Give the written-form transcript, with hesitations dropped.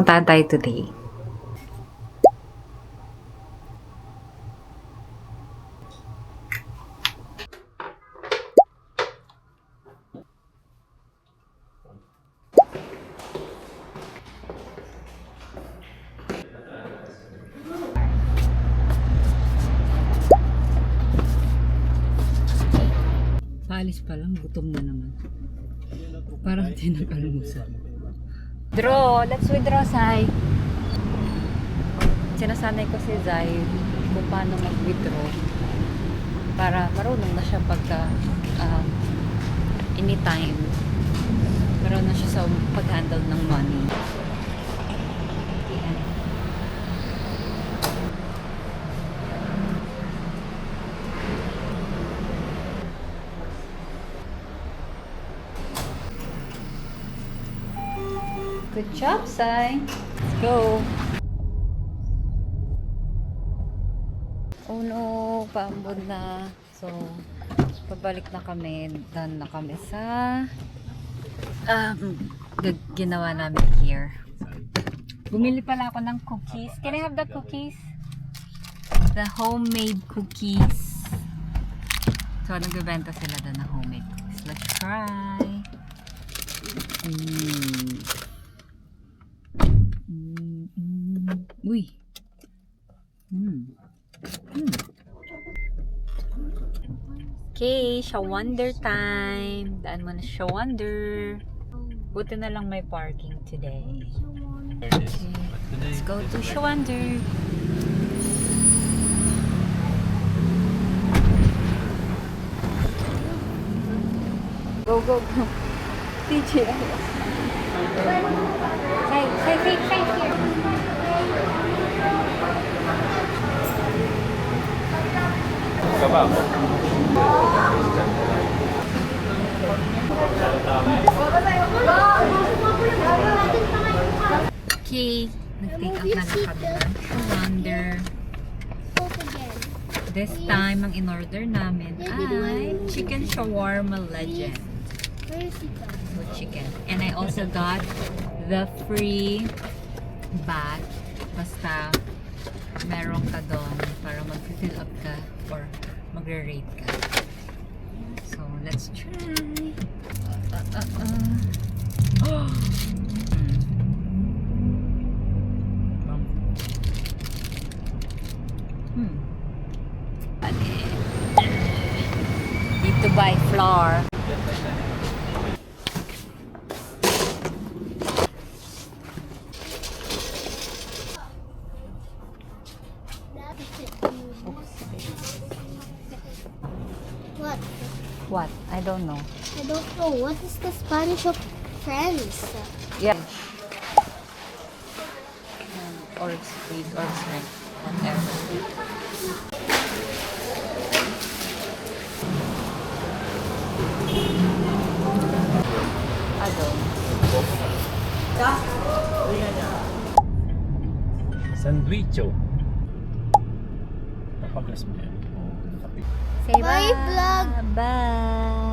puntahan tayo today. Paalis pa lang, gutom na naman. Parang hindi nag-almusal. Draw! Let's withdraw, Sai! Sinasanay ko si Zai kung paano mag-withdraw para marunong na siya pagka anytime. Marunong siya sa pag-handle ng money. Ayan. Good job, Sai. Let's go. Oh no, paambon na. So, pabalik na kami. Done na kami sa ginawa namin here. Bumili pala ako ng cookies. Can I have the cookies? The homemade cookies. So, nagbebenta sila doon ng homemade cookies. Let's try. Uy. Okay, Shawnder time. Daan mo na Shawnder. Buti na lang may parking today. Okay, let's go to Shawnder. Go, go, go. TJ, Say here. Okay, nag-take out na kami ng Shawnder. This time, ang in-order namin ay chicken shawarma legend. So, chicken. And I also got the free bag. Basta meron ka doon para mag-fill up ka or magre-rate ka. So, let's try. Need to buy flour. What? I don't know. I don't know. What is the Spanish of friends? Yeah. Or sweet or shrimp. Whatever. Sandwicho. Napaglas mo yan. Say Bye, vlog. Bye.